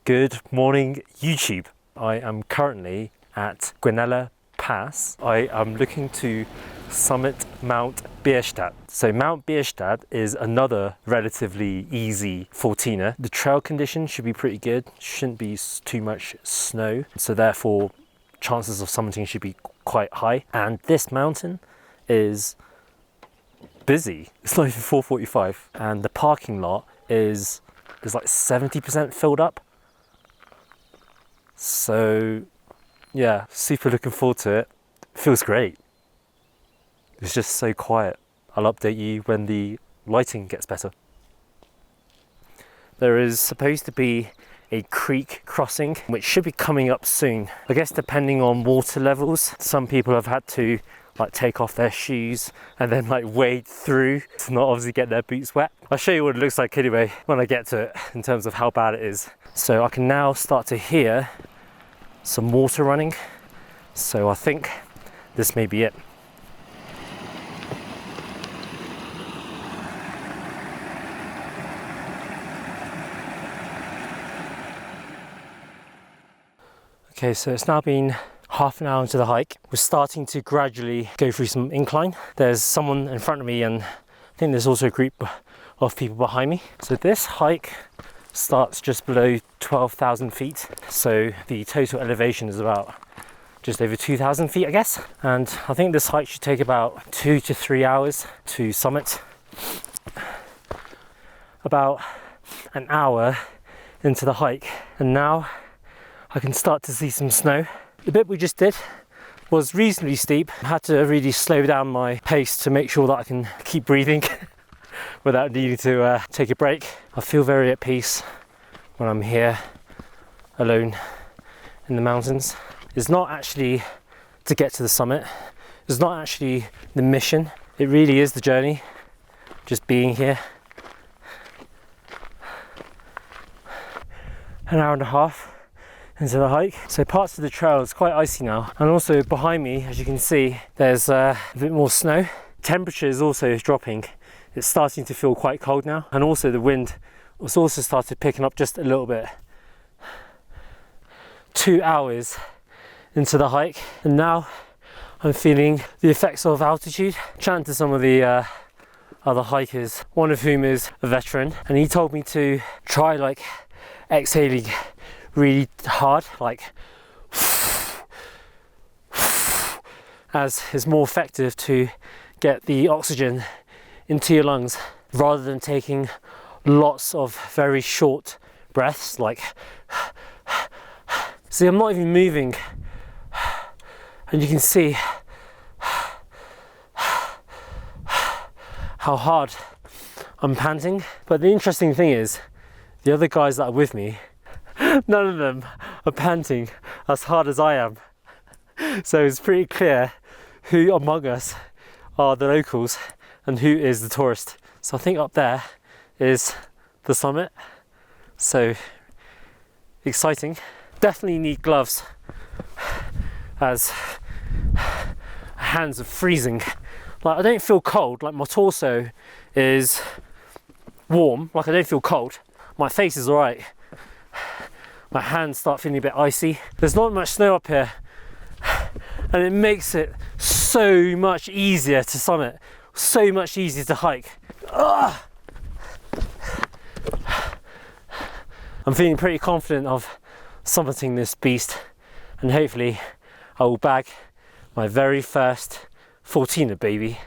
Good morning, YouTube. I am currently at Guinella Pass. I am looking to summit Mount Bierstadt. So Mount Bierstadt is another relatively easy 14er. The trail conditions should be pretty good. Shouldn't be too much snow. So therefore, chances of summiting should be quite high. And this mountain is busy. It's not even 4:45. And the parking lot is like 70% filled up. So yeah, super looking forward to it. Feels great. It's just so quiet. I'll update you when the lighting gets better. There is supposed to be a creek crossing which should be coming up soon. I guess depending on water levels, some people have had to like take off their shoes and then like wade through to not obviously get their boots wet. I'll show you what it looks like anyway when I get to it in terms of how bad it is. So I can now start to hear some water running. So I think this may be it. Okay, so it's now been half an hour into the hike. We're starting to gradually go through some incline. There's someone in front of me and I think there's also a group of people behind me. So this hike starts just below 12,000 feet. So the total elevation is about just over 2,000 feet, I guess. And I think this hike should take about 2 to 3 hours to summit. About an hour into the hike, and now I can start to see some snow. The bit we just did was reasonably steep. I had to really slow down my pace to make sure that I can keep breathing without needing to take a break. I feel very at peace when I'm here alone in the mountains. It's not actually to get to the summit. It's not actually the mission. It really is the journey, just being here. An hour and a half into the hike. So parts of the trail is quite icy now. And also behind me, as you can see, there's a bit more snow. Temperature is also dropping. It's starting to feel quite cold now. And also the wind has also started picking up just a little bit. 2 hours into the hike. And now I'm feeling the effects of altitude. Chatting to some of the other hikers, one of whom is a veteran. And he told me to try like exhaling really hard, like as is more effective to get the oxygen into your lungs rather than taking lots of very short breaths like see, I'm not even moving and you can see how hard I'm panting. But the interesting thing is the other guys that are with me, none of them are panting as hard as I am. So it's pretty clear who among us are the locals and who is the tourist. So I think up there is the summit. So exciting. Definitely need gloves as hands are freezing. Like I don't feel cold, like my torso is warm, like I don't feel cold. My face is alright. My hands start feeling a bit icy. There's not much snow up here and it makes it so much easier to summit, so much easier to hike. Ugh. I'm feeling pretty confident of summiting this beast and hopefully I will bag my very first 14er baby.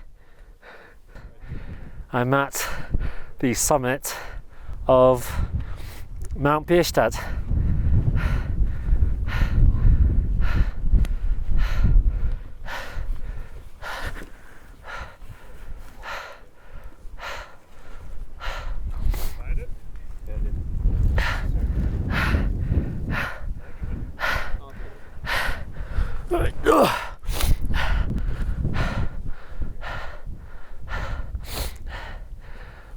I'm at the summit of Mount Bierstadt.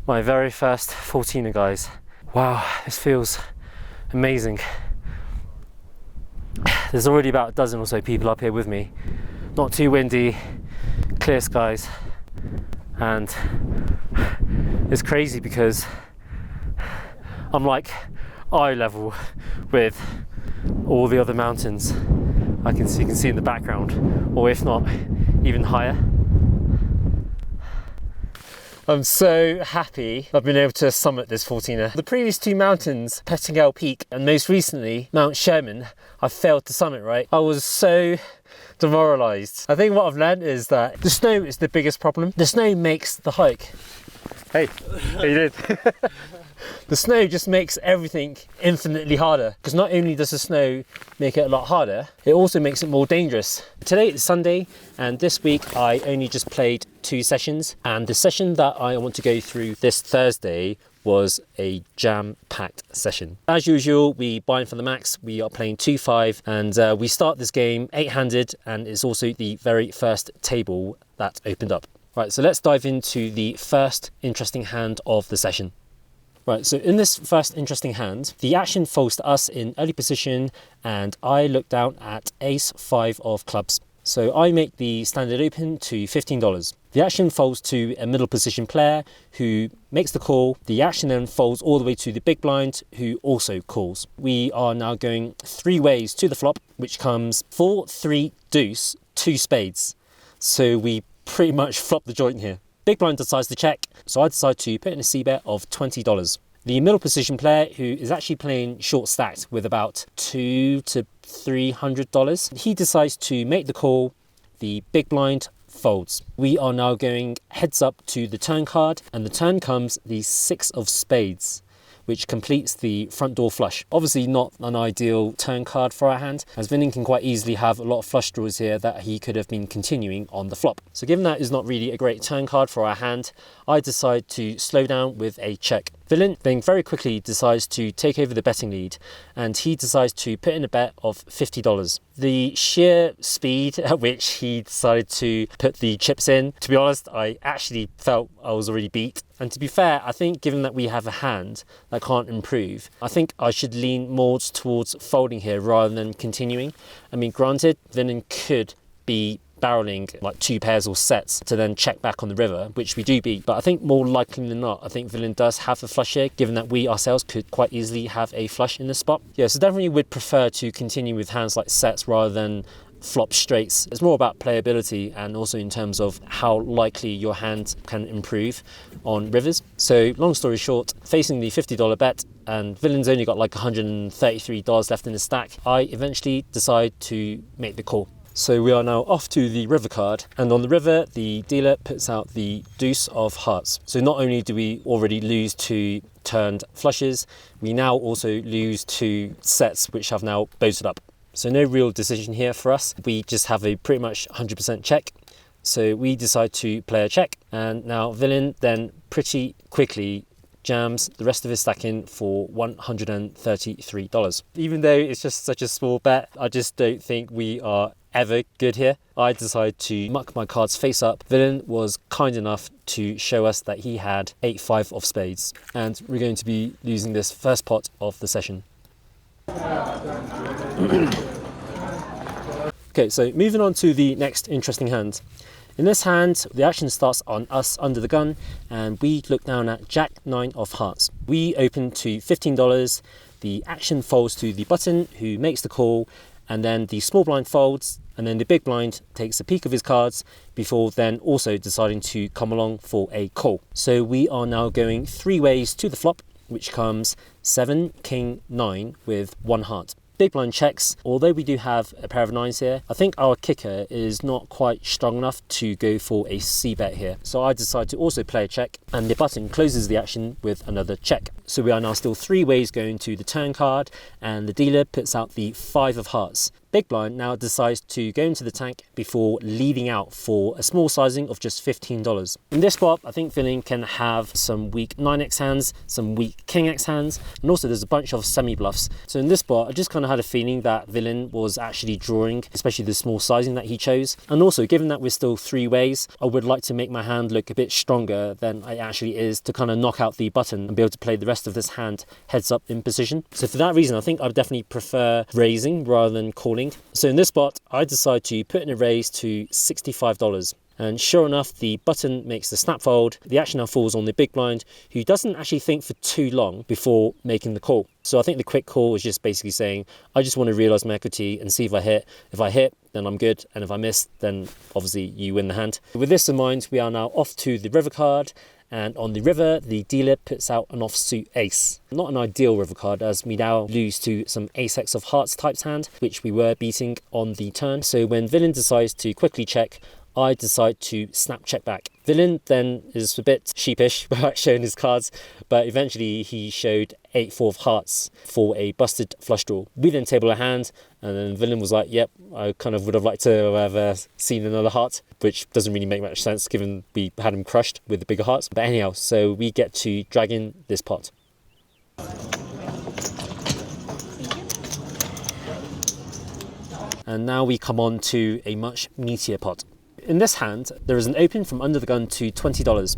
My very first 14er, guys. Wow, this feels amazing. There's already about a dozen or so people up here with me. Not too windy, clear skies, and it's crazy because I'm like eye level with all the other mountains you can see in the background, or if not, even higher. I'm so happy I've been able to summit this 14er. The previous two mountains, Pettingell Peak and most recently Mount Sherman, I failed to summit, right? I was so demoralised. I think what I've learned is that the snow is the biggest problem. The snow makes the hike. Hey, how you doing? The snow just makes everything infinitely harder, because not only does the snow make it a lot harder, it also makes it more dangerous. Today is Sunday, and this week I only just played 2 sessions, and the session that I want to go through this Thursday was a jam-packed session. As usual, we bind for the max. We are playing 2-5, and we start this game 8-handed, and it's also the very first table that opened up. Right, so let's dive into the first interesting hand of the session. Right, so in this first interesting hand, the action folds to us in early position, and I look down at ace-5 of clubs. So I make the standard open to $15. The action folds to a middle position player who makes the call. The action then folds all the way to the big blind, who also calls. We are now going 3 ways to the flop, which comes 4, 3, deuce, 2 spades. So we pretty much flop the joint here. Big blind decides to check, so I decide to put in a c-bet of $20. The middle position player, who is actually playing short stacked with about $200 to $300, he decides to make the call. The big blind folds. We are now going heads up to the turn card, and the turn comes the 6 of spades, which completes the front door flush. Obviously not an ideal turn card for our hand, as Vinning can quite easily have a lot of flush draws here that he could have been continuing on the flop. So given that is not really a great turn card for our hand, I decide to slow down with a check. Villain then very quickly decides to take over the betting lead, and he decides to put in a bet of $50. The sheer speed at which he decided to put the chips in, to be honest, I actually felt I was already beat. And to be fair, I think given that we have a hand that can't improve, I think I should lean more towards folding here rather than continuing. I mean, granted, Villain could be barreling like 2 pairs or sets to then check back on the river, which we do beat, but I think more likely than not, I think Villain does have a flush here, given that we ourselves could quite easily have a flush in this spot. Yeah, so definitely would prefer to continue with hands like sets rather than flop straights. It's more about playability and also in terms of how likely your hand can improve on rivers. So long story short, facing the $50 bet, and Villain's only got like $133 left in the stack, I eventually decide to make the call. So we are now off to the river card, and on the river the dealer puts out the deuce of hearts. So not only do we already lose 2 turned flushes, we now also lose 2 sets which have now boated up. So no real decision here for us. We just have a pretty much 100% check. So we decide to play a check, and now Villain then pretty quickly jams the rest of his stack in for $133. Even though it's just such a small bet, I just don't think we are ever good here. I decided to muck my cards face up. Villain was kind enough to show us that he had 8-5 of spades, and we're going to be losing this first pot of the session. Okay, so moving on to the next interesting hand. In this hand, the action starts on us under the gun, and we look down at Jack-9 of hearts. We open to $15. The action folds to the button, who makes the call, and then the small blind folds, and then the big blind takes a peek of his cards before then also deciding to come along for a call. So we are now going 3 ways to the flop, which comes 7, King, 9 with 1 heart. Big blind checks. Although we do have a pair of 9s here, I think our kicker is not quite strong enough to go for a c-bet here. So I decide to also play a check, and the button closes the action with another check. So we are now still 3 ways going to the turn card, and the dealer puts out the 5 of hearts. Big blind now decides to go into the tank before leading out for a small sizing of just $15. In this spot, I think Villain can have some weak 9x hands, some weak King X hands, and also there's a bunch of semi-bluffs. So in this spot, I just kind of had a feeling that Villain was actually drawing, especially the small sizing that he chose. And also, given that we're still 3 ways, I would like to make my hand look a bit stronger than it actually is to kind of knock out the button and be able to play the rest of this hand heads up in position. So for that reason, I think I would definitely prefer raising rather than calling. So in this spot, I decide to put in a raise to $65. And sure enough, the button makes the snap fold. The action now falls on the big blind, who doesn't actually think for too long before making the call. So I think the quick call is just basically saying, I just want to realise my equity and see if I hit. If I hit, then I'm good. And if I miss, then obviously you win the hand. With this in mind, we are now off to the river card. And on the river, the dealer puts out an offsuit ace. Not an ideal river card, as we now lose to some ace-x of hearts types hand, which we were beating on the turn. So when villain decides to quickly check, I decide to snap check back. Villain then is a bit sheepish about showing his cards, but eventually he showed 8-4 of hearts for a busted flush draw. We then table a hand, and then villain was like, yep, I kind of would have liked to have seen another heart, which doesn't really make much sense given we had him crushed with the bigger hearts. But anyhow, so we get to drag in this pot. And now we come on to a much meatier pot. In this hand, there is an open from under the gun to $20,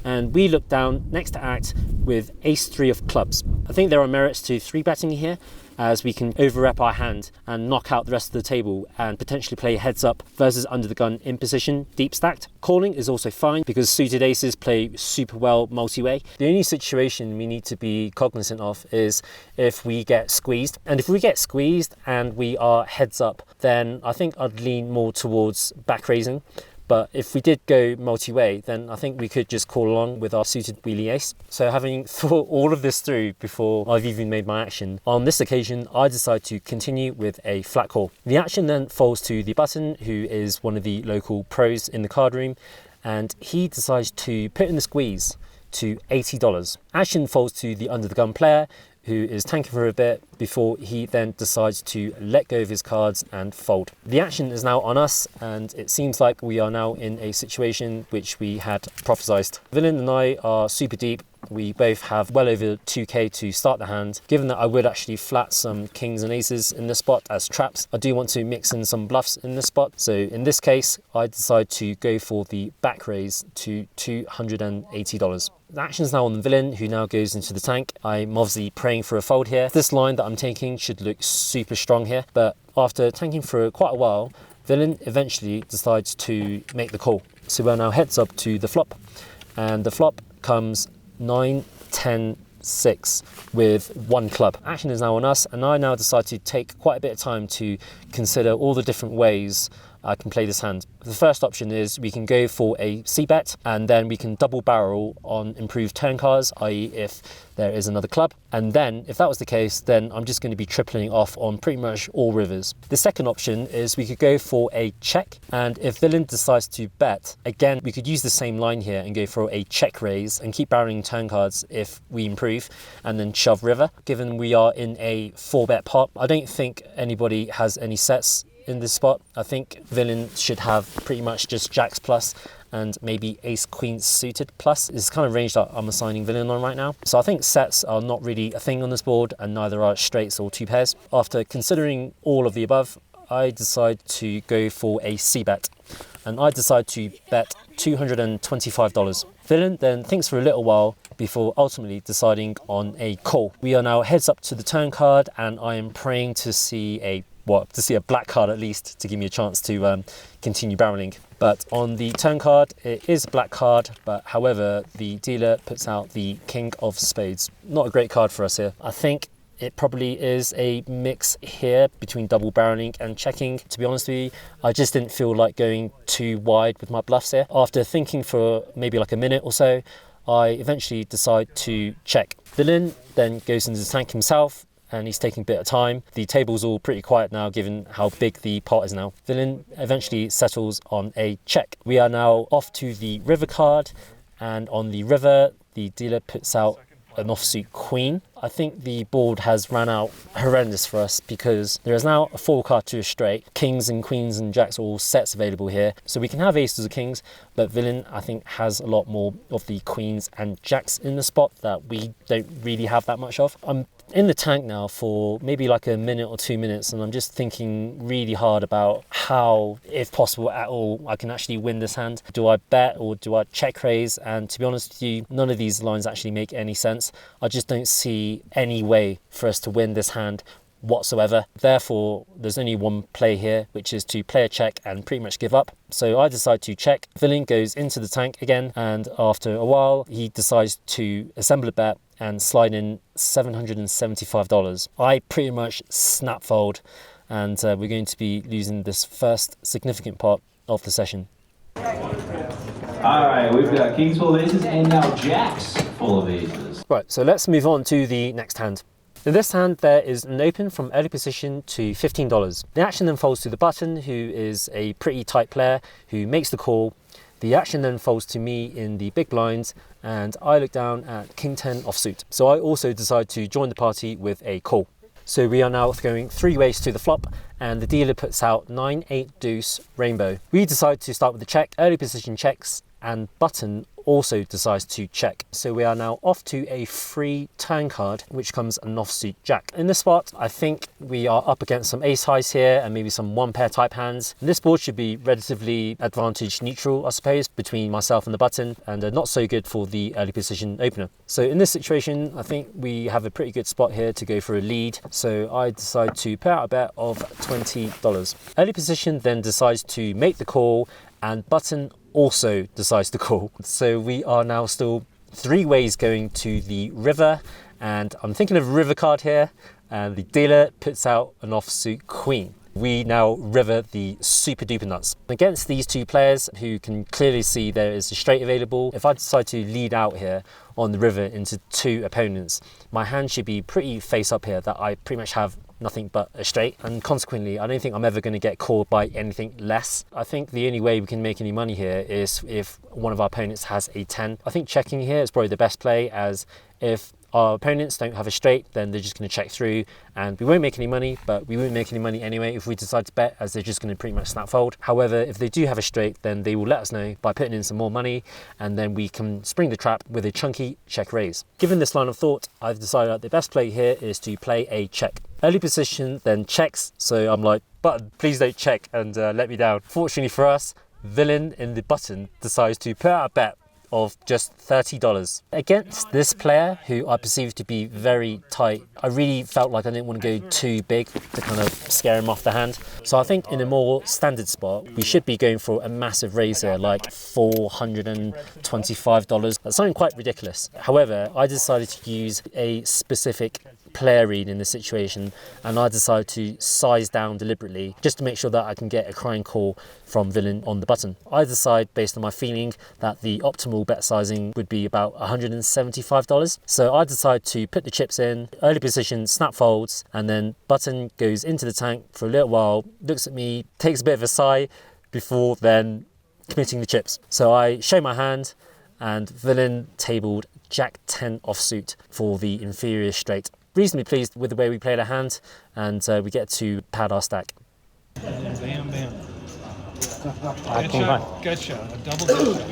and we look down next to act with ace-3 of clubs. I think there are merits to 3-betting here, as we can over-rep our hand and knock out the rest of the table and potentially play heads up versus under the gun in position, deep stacked. Calling is also fine because suited aces play super well multi-way. The only situation we need to be cognizant of is if we get squeezed. And if we get squeezed and we are heads up, then I think I'd lean more towards back raising. But if we did go multi-way, then I think we could just call along with our suited wheelie ace. So having thought all of this through before I've even made my action, on this occasion, I decide to continue with a flat call. The action then falls to the button, who is one of the local pros in the card room, and he decides to put in the squeeze to $80. Action falls to the under the gun player, who is tanking for a bit before he then decides to let go of his cards and fold. The action is now on us, and it seems like we are now in a situation which we had prophesized. Villain and I are super deep. We both have well over 2k to start the hand. Given that I would actually flat some kings and aces in this spot as traps, I do want to mix in some bluffs in this spot. So in this case, I decide to go for the back raise to $280. The action is now on the villain, who now goes into the tank. I'm obviously praying for a fold here. This line that I'm taking should look super strong here, but after tanking for quite a while, villain eventually decides to make the call. So we're now heads up to the flop, and the flop comes 9, 10, 6 with 1 club. Action is now on us, and I now decide to take quite a bit of time to consider all the different ways I can play this hand. The first option is we can go for a c-bet, and then we can double barrel on improved turn cards, i.e. if there is another club. And then if that was the case, then I'm just going to be tripling off on pretty much all rivers. The second option is we could go for a check, and if villain decides to bet, again, we could use the same line here and go for a check raise and keep barreling turn cards if we improve, and then shove river. Given we are in a 4-bet pot, I don't think anybody has any sets in this spot. I think villain should have pretty much just jacks plus and maybe ace queen suited plus is kind of range that I'm assigning villain on right now. So I think sets are not really a thing on this board, and neither are straights or 2 pairs. After considering all of the above, I decide to go for a c-bet, and I decide to bet $225. Villain then thinks for a little while before ultimately deciding on a call. We are now heads up to the turn card, and I am praying to see a black card at least to give me a chance to continue barreling. But on the turn card, it is a black card, but however, the dealer puts out the king of spades. Not a great card for us here. I think it probably is a mix here between double barreling and checking. To be honest with you, I just didn't feel like going too wide with my bluffs here. After thinking for maybe like a minute or so, I eventually decide to check. Villain then goes into the tank himself, and he's taking a bit of time. The table's all pretty quiet now given how big the pot is now. Villain eventually settles on a check. We are now off to the river card, and on the river, the dealer puts out an offsuit queen. I think the board has ran out horrendous for us because there is now a 4 card to a straight. Kings and queens and jacks are all sets available here. So we can have aces or kings, but villain I think has a lot more of the queens and jacks in the spot that we don't really have that much of. I'm in the tank now for maybe like a minute or 2 minutes, and I'm just thinking really hard about how, if possible at all, I can actually win this hand. Do I bet or do I check raise? And to be honest with you, none of these lines actually make any sense. I just don't see any way for us to win this hand whatsoever. Therefore, there's only one play here, which is to play a check and pretty much give up. So I decide to check. Villain goes into the tank again, and after a while, he decides to assemble a bet and slide in $775. I pretty much snap fold, and we're going to be losing this first significant part of the session. All right, we've got kings full of aces and now jacks full of aces. Right, so let's move on to the next hand. In this hand, there is an open from early position to $15. The action then folds to the button, who is a pretty tight player who makes the call. The action then folds to me in the big blinds, and I look down at king 10 offsuit. So I also decide to join the party with a call. So we are now going 3 ways to the flop, and the dealer puts out 9-8 deuce rainbow. We decide to start with the check. Early position checks, and button also decides to check. So we are now off to a free turn card, which comes an offsuit jack. In this spot, I think we are up against some ace highs here and maybe some one pair type hands. And this board should be relatively advantage neutral, I suppose, between myself and the button, and not so good for the early position opener. So in this situation, I think we have a pretty good spot here to go for a lead. So I decide to put out a bet of $20. Early position then decides to make the call, and button also decides to call. So we are now still 3 ways going to the river, and I'm thinking of a river card here, and the dealer puts out an offsuit queen. We now river the super duper nuts. Against these 2 players who can clearly see there is a straight available, if I decide to lead out here on the river into 2 opponents, my hand should be pretty face up here, that I pretty much have nothing but a straight, and consequently I don't think I'm ever going to get called by anything less. I think the only way we can make any money here is if one of our opponents has a 10. I think checking here is probably the best play, as if our opponents don't have a straight, then they're just going to check through and we won't make any money, but we won't make any money anyway if we decide to bet, as they're just going to pretty much snap fold. However, if they do have a straight, then they will let us know by putting in some more money, and then we can spring the trap with a chunky check raise. Given this line of thought, I've decided that the best play here is to play a check. Early position then checks, so I'm like, button, please don't check and let me down. Fortunately for us, villain in the button decides to put out a bet of just $30. Against this player, who I perceive to be very tight, I really felt like I didn't want to go too big to kind of scare him off the hand. So I think in a more standard spot, we should be going for a massive raise here, like $425. That's something quite ridiculous. However, I decided to use a specific player read in this situation, and I decided to size down deliberately just to make sure that I can get a crying call from villain on the button. I decide, based on my feeling, that the optimal bet sizing would be about $175. So I decide to put the chips in, early position snap folds, and then button goes into the tank for a little while, looks at me, takes a bit of a sigh before then committing the chips. So I show my hand, and villain tabled Jack 10 offsuit for the inferior straight. Reasonably pleased with the way we played our hand, and we get to pad our stack. Bam, bam. Good shot, a double good shot.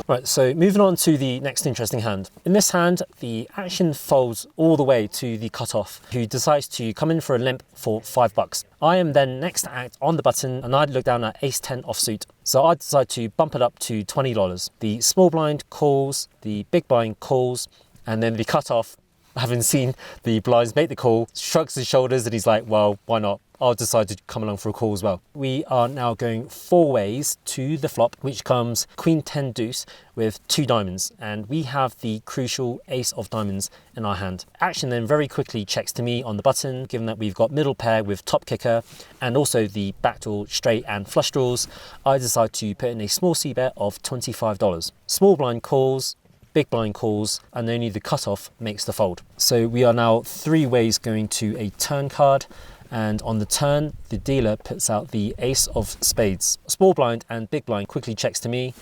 Right, so moving on to the next interesting hand. In this hand, the action folds all the way to the cutoff, who decides to come in for a limp for $5. I am then next to act on the button, and I look down at ace 10 offsuit. So I decide to bump it up to $20. The small blind calls, the big blind calls, and then the cutoff, having seen the blinds make the call, shrugs his shoulders and he's like, well, why not? I'll decide to come along for a call as well. We are now going 4 ways to the flop, which comes queen 10 deuce with 2 diamonds, and we have the crucial ace of diamonds in our hand. Action then very quickly checks to me on the button, given that we've got middle pair with top kicker and also the backdoor straight and flush draws. I decide to put in a small C bet of $25. Small blind calls, big blind calls, and only the cutoff makes the fold. So we are now 3 ways going to a turn card, and on the turn, the dealer puts out the ace of spades. Small blind and big blind quickly checks to me,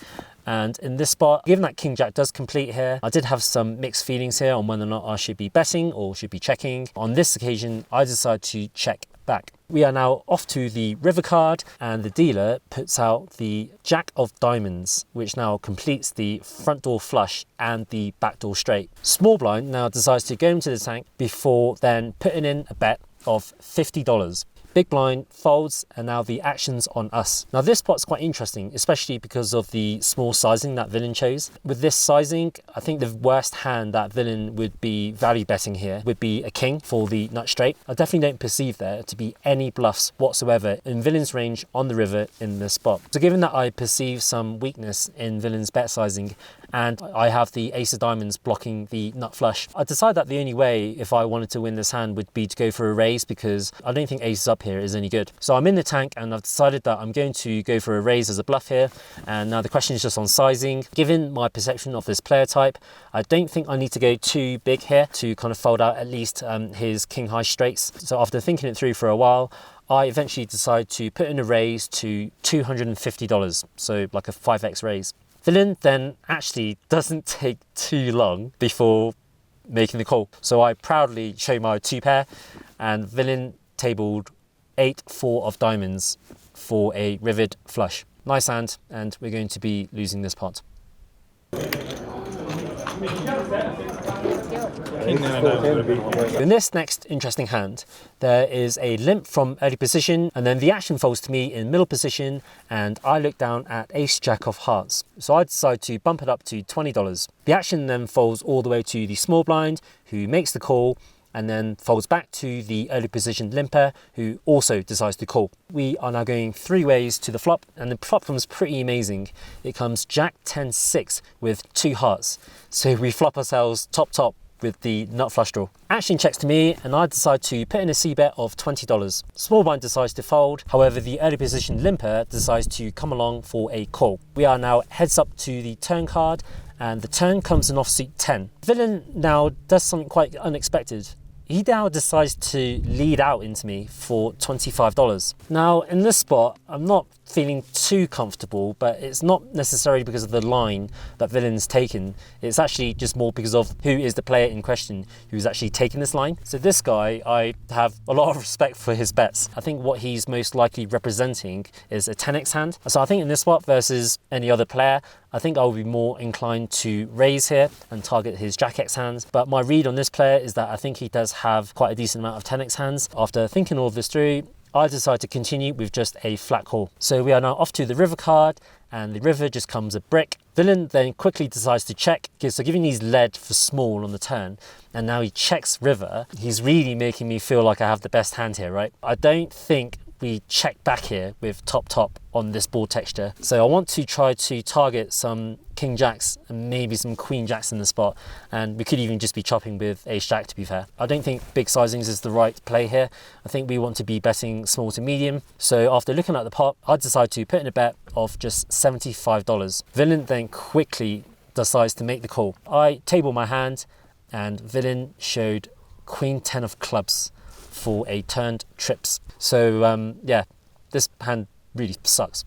and in this spot, given that king jack does complete here, I did have some mixed feelings here on whether or not I should be betting or should be checking. On this occasion, I decide to check back. We are now off to the river card, and the dealer puts out the jack of diamonds, which now completes the front door flush and the back door straight. Small blind now decides to go into the tank before then putting in a bet of $50. Big blind folds, and now the action's on us. Now this spot's quite interesting, especially because of the small sizing that villain chose. With this sizing, I think the worst hand that villain would be value betting here would be a king for the nut straight. I definitely don't perceive there to be any bluffs whatsoever in villain's range on the river in this spot. So given that I perceive some weakness in villain's bet sizing, and I have the ace of diamonds blocking the nut flush, I decided that the only way if I wanted to win this hand would be to go for a raise, because I don't think ace up here is any good. So I'm in the tank and I've decided that I'm going to go for a raise as a bluff here. And now the question is just on sizing. Given my perception of this player type, I don't think I need to go too big here to kind of fold out at least his king high straights. So after thinking it through for a while, I eventually decide to put in a raise to $250, so like a 5x raise. Villain then actually doesn't take too long before making the call. So I proudly show my 2 pair, and villain tabled 8-4 of diamonds for a rivered flush. Nice hand, and we're going to be losing this pot. In this next interesting hand, there is a limp from early position, and then the action folds to me in middle position, and I look down at ace jack of hearts. So I decide to bump it up to $20. The action then folds all the way to the small blind, who makes the call, and then folds back to the early position limper, who also decides to call. We are now going 3 ways to the flop, and the flop comes pretty amazing. It comes Jack 10-6 with 2 hearts. So we flop ourselves top with the nut flush draw. Action checks to me, and I decide to put in a c-bet of $20. Small blind decides to fold, however the early position limper decides to come along for a call. We are now heads up to the turn card, and the turn comes in offsuit 10. Villain now does something quite unexpected. He now decides to lead out into me for $25. Now in this spot, I'm not feeling too comfortable, but it's not necessarily because of the line that villain's taken. It's actually just more because of who is the player in question who's actually taking this line. So this guy, I have a lot of respect for his bets. I think what he's most likely representing is a 10x hand. So I think in this spot versus any other player, I think I'll be more inclined to raise here and target his Jack X hands. But my read on this player is that I think he does have quite a decent amount of 10x hands. After thinking all of this through, I decide to continue with just a flat call. So we are now off to the river card, and the river just comes a brick. Villain then quickly decides to check, so giving these lead for small on the turn, and now he checks river. He's really making me feel like I have the best hand here, right? I don't think we check back here with top on this board texture. So I want to try to target some king jacks and maybe some queen jacks in the spot, and we could even just be chopping with ace jack, to be fair. I don't think big sizings is the right play here. I think we want to be betting small to medium. So after looking at the pot, I decide to put in a bet of just $75. Villain then quickly decides to make the call. I table my hand, and villain showed queen 10 of clubs for a turned trips. So yeah, this hand really sucks.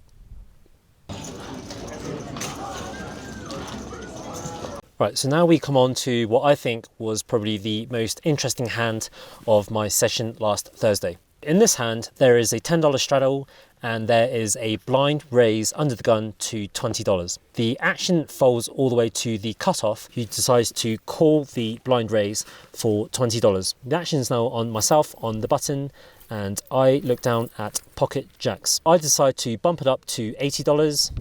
Right, so now we come on to what I think was probably the most interesting hand of my session last Thursday. In this hand, there is a $10 straddle, and there is a blind raise under the gun to $20. The action folds all the way to the cutoff, who decides to call the blind raise for $20. The action is now on myself on the button, and I look down at pocket jacks. I decide to bump it up to $80.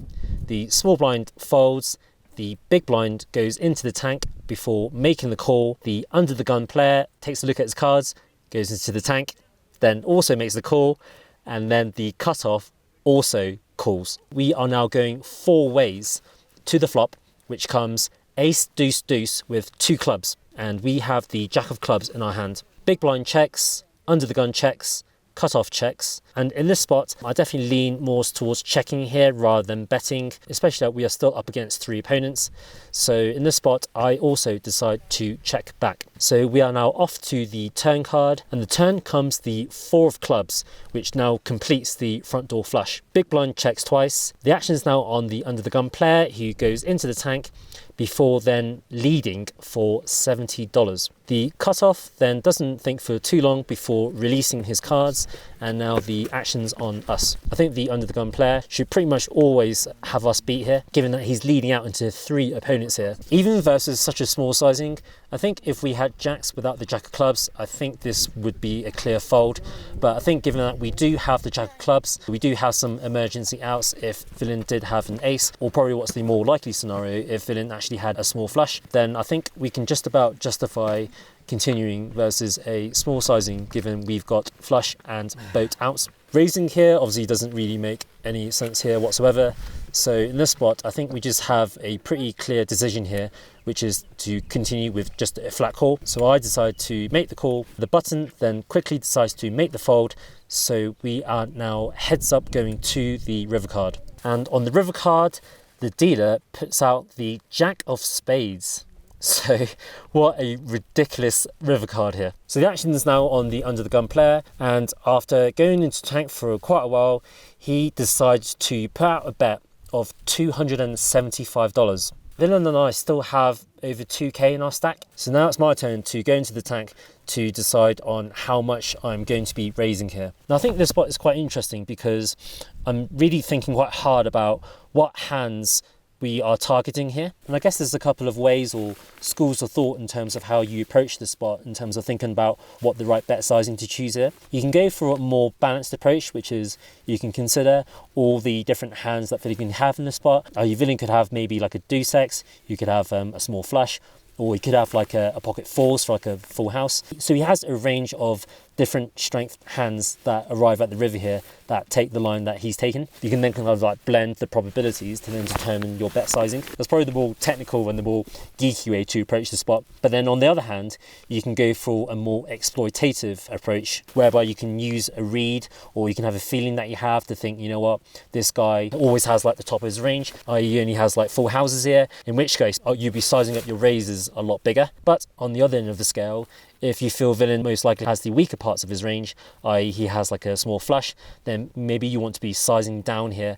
The small blind folds, the big blind goes into the tank before making the call. The under the gun player takes a look at his cards, goes into the tank, then also makes the call, and then the cutoff also calls. We are now going 4 ways to the flop, which comes ace deuce deuce with 2 clubs, and we have the jack of clubs in our hand. Big blind checks, under the gun checks, cutoff checks, and in this spot I definitely lean more towards checking here rather than betting, especially that we are still up against 3 opponents. So in this spot I also decide to check back. So we are now off to the turn card, and the turn comes the 4 of clubs, which now completes the front door flush. Big blind checks twice. The action is now on the under the gun player, who goes into the tank before then leading for $70. The cutoff then doesn't think for too long before releasing his cards, and now the action's on us. I think the under the gun player should pretty much always have us beat here, given that he's leading out into 3 opponents here. Even versus such a small sizing, I think if we had jacks without the jack of clubs, I think this would be a clear fold. But I think given that we do have the jack of clubs, we do have some emergency outs if villain did have an ace, or probably what's the more likely scenario, if villain actually had a small flush, then I think we can just about justify continuing versus a small sizing, given we've got flush and boat outs. Raising here obviously doesn't really make any sense here whatsoever. So in this spot, I think we just have a pretty clear decision here, which is to continue with just a flat call. So I decide to make the call. The button then quickly decides to make the fold. So we are now heads up going to the river card. And on the river card, the dealer puts out the Jack of Spades. So what a ridiculous river card here. So the action is now on the under the gun player, and after going into tank for quite a while, he decides to put out a bet of $275. Villain and I still have over 2k in our stack. So now it's my turn to go into the tank to decide on how much I'm going to be raising here. Now I think this spot is quite interesting because I'm really thinking quite hard about what hands we are targeting here. And I guess there's a couple of ways or schools of thought in terms of how you approach the spot, in terms of thinking about what the right bet sizing to choose here. You can go for a more balanced approach, which is you can consider all the different hands that villain can have in the spot. Your villain could have maybe like a deuce X, you could have a small flush, or you could have like a pocket fours for like a full house. So he has a range of different strength hands that arrive at the river here that take the line that he's taken. You can then kind of like blend the probabilities to then determine your bet sizing. That's probably the more technical and the more geeky way to approach the spot. But then on the other hand, you can go for a more exploitative approach, whereby you can use a read, or you can have a feeling that you have to think, you know what, this guy always has like the top of his range, he only has like full houses here, in which case you'd be sizing up your raises a lot bigger. But on the other end of the scale, if you feel villain most likely has the weaker parts of his range, i.e. he has like a small flush, then maybe you want to be sizing down here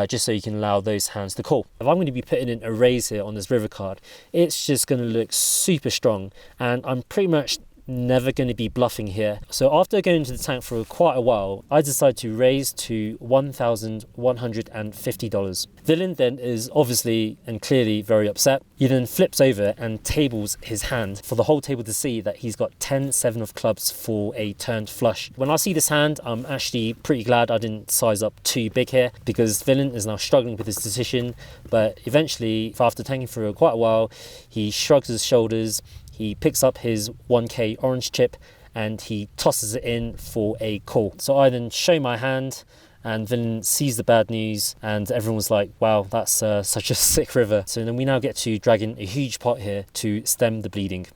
just so you can allow those hands to call. If I'm going to be putting in a raise here on this river card, it's just going to look super strong, and I'm pretty much never going to be bluffing here. So after going to the tank for quite a while, I decide to raise to $1,150. Villain then is obviously and clearly very upset. He then flips over and tables his hand for the whole table to see that he's got 10-7 of clubs for a turned flush. When I see this hand, I'm actually pretty glad I didn't size up too big here, because villain is now struggling with his decision. But eventually, after tanking for quite a while, he shrugs his shoulders, he picks up his 1k orange chip and he tosses it in for a call. So I then show my hand, and villain sees the bad news, and everyone's like, wow, that's such a sick river. So then we now get to drag in a huge pot here to stem the bleeding.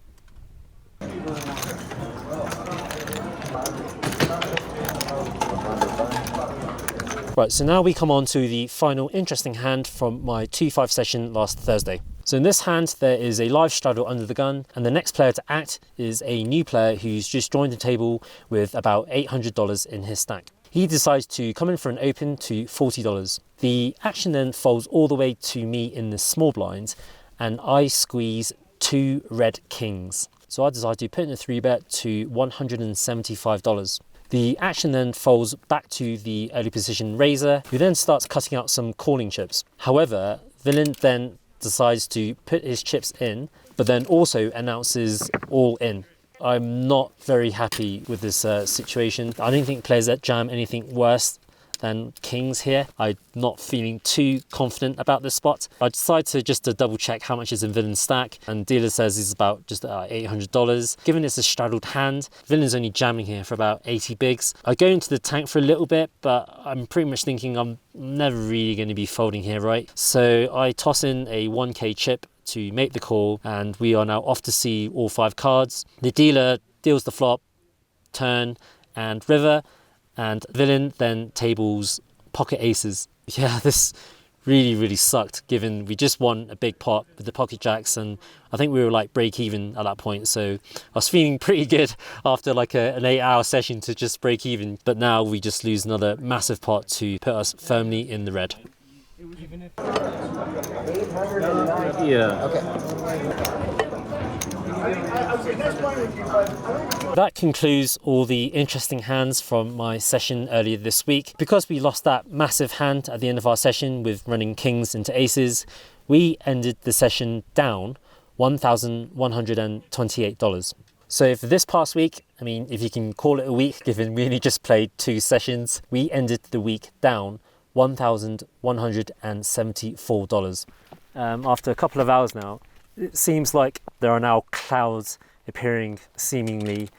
Right, so now we come on to the final interesting hand from my 2-5 session last Thursday. So in this hand, there is a live straddle under the gun, and the next player to act is a new player who's just joined the table with about $800 in his stack. He decides to come in for an open to $40. The action then folds all the way to me in the small blind, and I squeeze 2 red kings. So I decide to put in a 3-bet to $175. The action then folds back to the early position raiser, who then starts cutting out some calling chips. However, villain then decides to put his chips in, but then also announces all in. I'm not very happy with this situation. I don't think players that jam anything worse than kings here. I'm not feeling too confident about this spot. I decide to just double check how much is in villain's stack, and dealer says it's about just $800. Given it's a straddled hand, villain's only jamming here for about 80 bigs. I go into the tank for a little bit, but I'm pretty much thinking I'm never really going to be folding here, right? So I toss in a 1k chip to make the call, and we are now off to see all 5 cards. The dealer deals the flop, turn and river, and villain then tables pocket aces. Yeah, this really sucked, given we just won a big pot with the pocket jacks, and I think we were like break even at that point. So I was feeling pretty good after like an 8-hour session to just break even. But now we just lose another massive pot to put us firmly in the red. Yeah. Okay. That concludes all the interesting hands from my session earlier this week. Because we lost that massive hand at the end of our session with running kings into aces, we ended the session down $1,128. So for this past week, I mean, if you can call it a week, given we only just played 2 sessions, we ended the week down $1,174. After a couple of hours now, it seems like there are now clouds appearing seemingly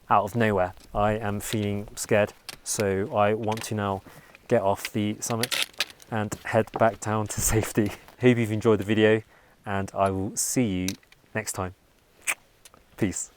out of nowhere. I am feeling scared, so I want to now get off the summit and head back down to safety. Hope you've enjoyed the video, and I will see you next time. Peace.